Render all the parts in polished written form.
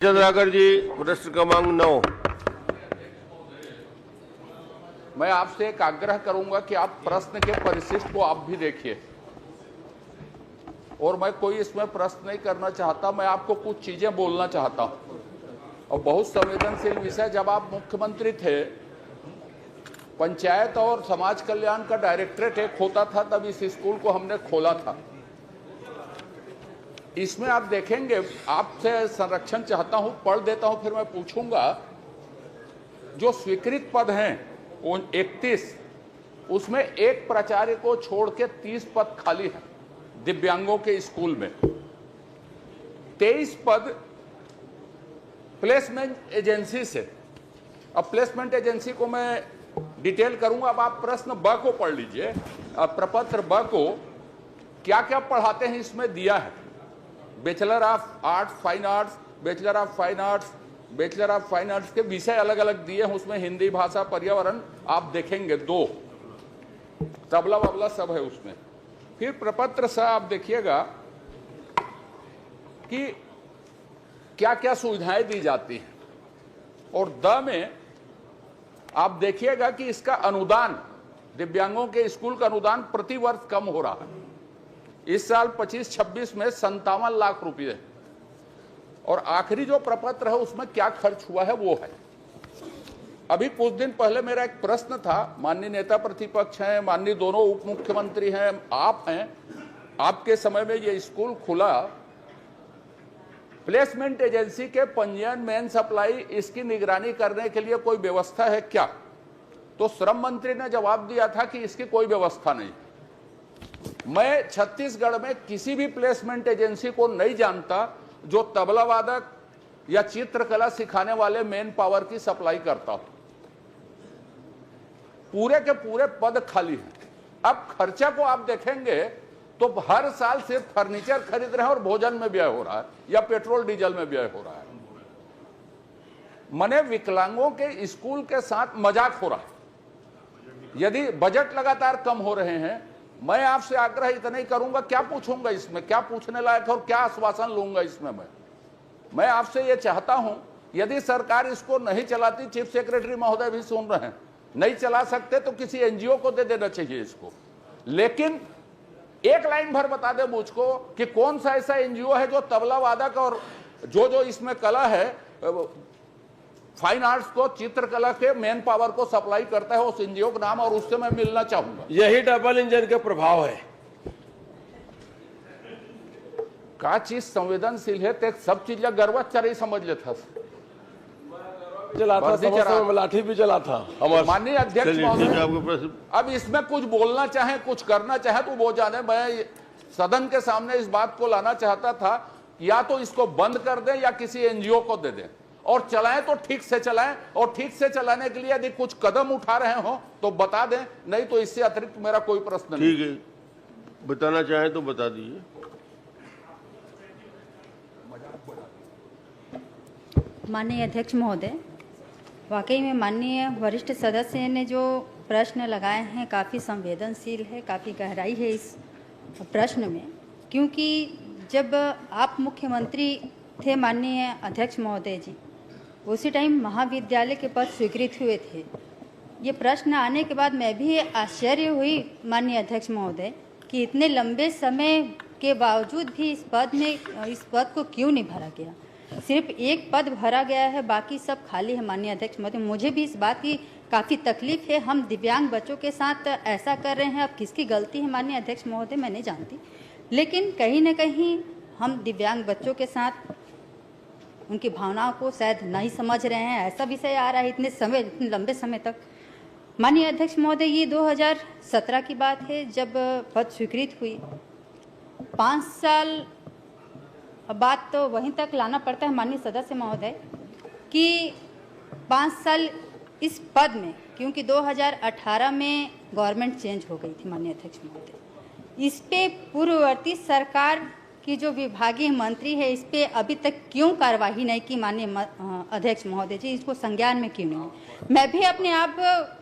चंद्राकर जी, प्रश्न क्रमांक 9। मैं आपसे एक आग्रह करूंगा कि आप प्रश्न के परिशिष्ट को आप भी देखिए, और मैं कोई इसमें प्रश्न नहीं करना चाहता, मैं आपको कुछ चीजें बोलना चाहता हूं। और बहुत संवेदनशील विषय, जब आप मुख्यमंत्री थे, पंचायत और समाज कल्याण का डायरेक्टरेट एक होता था, तब इस स्कूल को हमने खोला था। इसमें आप देखेंगे, आपसे संरक्षण चाहता हूं, पढ़ देता हूं, फिर मैं पूछूंगा। जो स्वीकृत पद हैं वो 31, उसमें एक प्राचार्य को छोड़ के 30 पद खाली हैं दिव्यांगों के स्कूल में। 23 पद प्लेसमेंट एजेंसी से। अब प्लेसमेंट एजेंसी को मैं डिटेल करूंगा, अब आप प्रश्न ब को पढ़ लीजिए। अब प्रपत्र ब को क्या क्या पढ़ाते हैं इसमें दिया है। Bachelor of arts fine arts, bachelor of fine arts, bachelor of fine arts के विषय अलग अलग दिए हैं उसमें। हिंदी भाषा, पर्यावरण आप देखेंगे 2, तबला वबला सब है उसमें। फिर प्रपत्र सा आप देखिएगा कि क्या क्या सुविधाएं दी जाती हैं। और द में आप देखिएगा कि इसका अनुदान, दिव्यांगों के स्कूल का अनुदान प्रति वर्ष कम हो रहा है। इस साल 25-26 में 57 लाख रुपए। और आखिरी जो प्रपत्र है उसमें क्या खर्च हुआ है वो है। अभी कुछ दिन पहले मेरा एक प्रश्न था, माननीय नेता प्रतिपक्ष हैं, माननीय दोनों उप मुख्यमंत्री हैं, आप हैं, आपके समय में ये स्कूल खुला, प्लेसमेंट एजेंसी के पंजीयन, मेन सप्लाई, इसकी निगरानी करने के लिए कोई व्यवस्था है क्या? तो श्रम मंत्री ने जवाब दिया था कि इसकी कोई व्यवस्था नहीं। मैं छत्तीसगढ़ में किसी भी प्लेसमेंट एजेंसी को नहीं जानता जो तबला वादक या चित्रकला सिखाने वाले मेन पावर की सप्लाई करता हो। पूरे के पूरे पद खाली हैं। अब खर्चा को आप देखेंगे तो हर साल सिर्फ फर्नीचर खरीद रहे हैं और भोजन में व्यय हो रहा है या पेट्रोल डीजल में व्यय हो रहा है। मने विकलांगों के स्कूल के साथ मजाक हो रहा है। यदि बजट लगातार कम हो रहे हैं, मैं आपसे आग्रह इतना ही करूंगा, क्या पूछूंगा इसमें, क्या पूछने लायक है और क्या आश्वासन लूंगा इसमें। मैं आपसे यह चाहता हूं, यदि सरकार इसको नहीं चलाती, चीफ सेक्रेटरी महोदय भी सुन रहे हैं, नहीं चला सकते तो किसी एनजीओ को दे देना चाहिए इसको। लेकिन एक लाइन भर बता दे मुझको कि कौन सा ऐसा एनजीओ है जो तबला वादक और जो इसमें कला है, फाइन आर्ट्स को, चित्रकला के मेन पावर को सप्लाई करता है, उस एनजीओ का नाम, और उससे मैं मिलना चाहूंगा। यही डबल इंजन के प्रभाव है। का चीज संवेदनशील है, ते सब चीज गर्वाचार ही समझ लेता। चला था, लाठी भी चला था। माननीय अध्यक्ष महोदय, अब इसमें कुछ बोलना चाहे, कुछ करना चाहे तो वो जाने। मैं सदन के सामने इस बात को लाना चाहता था, या तो इसको बंद कर दें या किसी एनजीओ को दे दें, और चलाएं तो ठीक से चलाएं, और ठीक से चलाने के लिए यदि कुछ कदम उठा रहे हो तो बता दें, नहीं तो इससे अतिरिक्त मेरा कोई प्रश्न नहीं। ठीक है, बताना चाहें तो बता दीजिए। माननीय अध्यक्ष महोदय, वाकई में माननीय वरिष्ठ सदस्य ने जो प्रश्न लगाए हैं काफ़ी संवेदनशील है, काफ़ी गहराई है इस प्रश्न में। क्योंकि जब आप मुख्यमंत्री थे माननीय अध्यक्ष महोदय जी, उसी टाइम महाविद्यालय के पद स्वीकृत हुए थे। ये प्रश्न आने के बाद मैं भी आश्चर्य हुई माननीय अध्यक्ष महोदय कि इतने लंबे समय के बावजूद भी इस पद को क्यों नहीं भरा गया। सिर्फ एक पद भरा गया है, बाकी सब खाली है माननीय अध्यक्ष महोदय। मुझे भी इस बात की काफ़ी तकलीफ है। हम दिव्यांग बच्चों के साथ ऐसा कर रहे हैं, अब किसकी गलती है माननीय अध्यक्ष महोदय मैं नहीं जानती, लेकिन कहीं ना कहीं हम दिव्यांग बच्चों के साथ उनकी भावनाओं को शायद नहीं समझ रहे हैं। ऐसा विषय आ रहा है इतने लंबे समय तक। माननीय अध्यक्ष महोदय, ये 2017 की बात है जब पद स्वीकृत हुई। 5 साल बात तो वहीं तक लाना पड़ता है माननीय सदस्य महोदय कि 5 साल इस पद में, क्योंकि 2018 में गवर्नमेंट चेंज हो गई थी माननीय अध्यक्ष महोदय। इस पे पूर्ववर्ती सरकार की जो विभागीय मंत्री है, इस पे अभी तक क्यों कार्यवाही नहीं की माननीय अध्यक्ष महोदय जी, इसको संज्ञान में क्यों नहीं? मैं भी अपने आप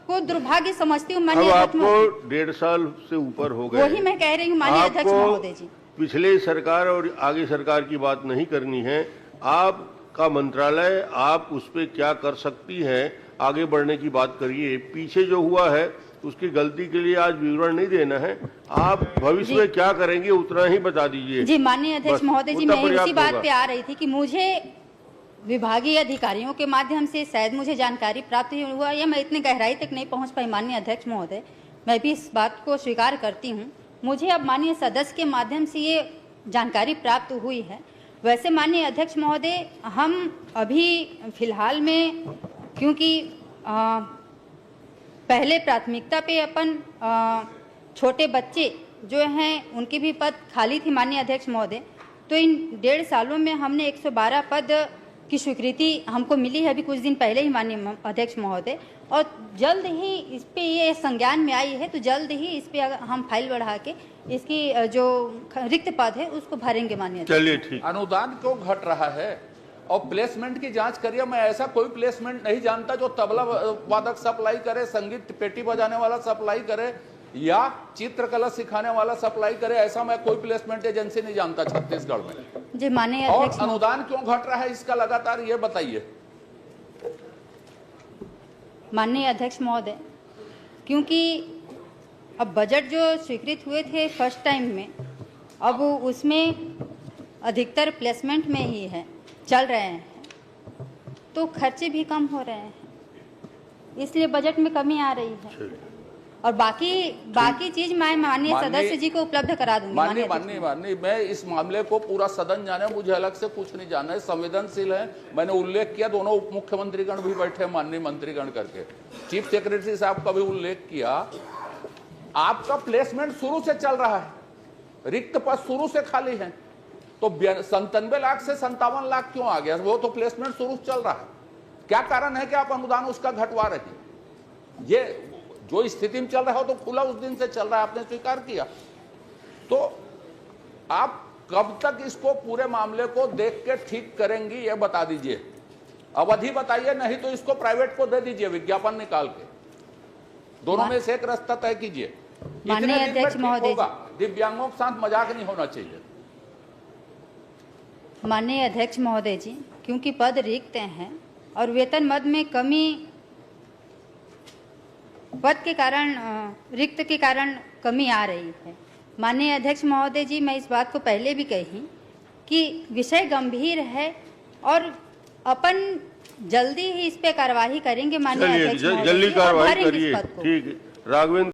को दुर्भाग्य समझती हूँ माननीय अध्यक्ष महोदय। आपको 1.5 साल से ऊपर हो गए, वही मैं कह रही हूँ माननीय अध्यक्ष महोदय जी। पिछले सरकार और आगे सरकार की बात नहीं करनी है। आप का मंत्रालय, आप उस पर क्या कर सकती हैं, आगे बढ़ने की बात करिए। पीछे जो हुआ है उसकी गलती के लिए आज विवरण नहीं देना है, आप भविष्य में क्या करेंगे उतना ही बता दीजिए। जी माननीय अध्यक्ष बस, महोदय जी, उतना मैं इसी पर्याप्त बात होगा। पे आ रही थी कि मुझे विभागीय अधिकारियों के माध्यम से शायद मुझे जानकारी प्राप्त हुआ या मैं इतनी गहराई तक नहीं पहुंच पाई। माननीय अध्यक्ष महोदय, मैं भी इस बात को स्वीकार करती हूं, मुझे अब माननीय सदस्य के माध्यम से ये जानकारी प्राप्त हुई है। वैसे माननीय अध्यक्ष महोदय, हम अभी फिलहाल में क्योंकि पहले प्राथमिकता पे अपन छोटे बच्चे जो हैं उनके भी पद खाली थी माननीय अध्यक्ष महोदय, तो इन 1.5 सालों में हमने 112 पद की स्वीकृति हमको मिली है अभी कुछ दिन पहले ही माननीय अध्यक्ष महोदय, और जल्द ही इस पे ये संज्ञान में आई है, तो जल्द ही इस पे हम फाइल बढ़ा के इसकी जो रिक्त पद है उसको भरेंगे माननीय। चलिए ठीक। अनुदान क्यों घट रहा है और प्लेसमेंट की जांच करिए। मैं ऐसा कोई प्लेसमेंट नहीं जानता जो तबला वादक सप्लाई करे, संगीत पेटी बजाने वाला सप्लाई करे या चित्रकला सिखाने वाला सप्लाई करे, ऐसा मैं कोई प्लेसमेंट एजेंसी नहीं जानता छत्तीसगढ़ में। जी माननीय और अध्यक्ष, अनुदान क्यों घट रहा है इसका लगातार ये बताइए। माननीय अध्यक्ष महोदय, क्योंकि अब बजट जो स्वीकृत हुए थे फर्स्ट टाइम में, अब उसमें अधिकतर प्लेसमेंट में ही है चल रहे हैं, तो खर्चे भी कम हो रहे हैं, इसलिए बजट में कमी आ रही है। और बाकी चीज मैं माननीय सदस्य जी को उपलब्ध करा दूंगी। माननीय मैं इस मामले को पूरा सदन जाने, मुझे अलग से कुछ नहीं जानना है, संवेदनशील है। मैंने उल्लेख किया, दोनों उप मुख्यमंत्रीगण भी बैठे, माननीय मंत्रीगण करके, चीफ सेक्रेटरी साहब का भी उल्लेख किया। आपका प्लेसमेंट शुरू से चल रहा है, रिक्त पद शुरू से खाली है, तो 97 लाख से 57 लाख क्यों आ गया? वो तो प्लेसमेंट शुरू से चल रहा है। क्या कारण है कि आप अनुदान उसका घटवा रहे हैं? ये जो स्थिति में चल रहा हो तो खुला उस दिन से चल रहा है, आपने स्वीकार किया। तो आप कब तक इसको पूरे मामले को देख के ठीक करेंगी ये बता दीजिए, अवधि बताइए, नहीं तो इसको प्राइवेट को दे दीजिए विज्ञापन निकाल के, दोनों में से एक रास्ता तय कीजिए। माननीय अध्यक्ष महोदय, दिव्यांगों के साथ मजाक नहीं होना चाहिए। माननीय अध्यक्ष महोदय जी, क्योंकि पद रिक्त हैं और वेतन मद में कमी पद के कारण, रिक्त के कारण कमी आ रही है। माननीय अध्यक्ष महोदय जी, मैं इस बात को पहले भी कही कि विषय गंभीर है और अपन जल्दी ही इस पे कार्यवाही करेंगे। माननीय अध्यक्ष महोदय जी, जल्दी और कार्रवाई भरेंगे इस करिए। पद को। ठीक है राघवेंद्र।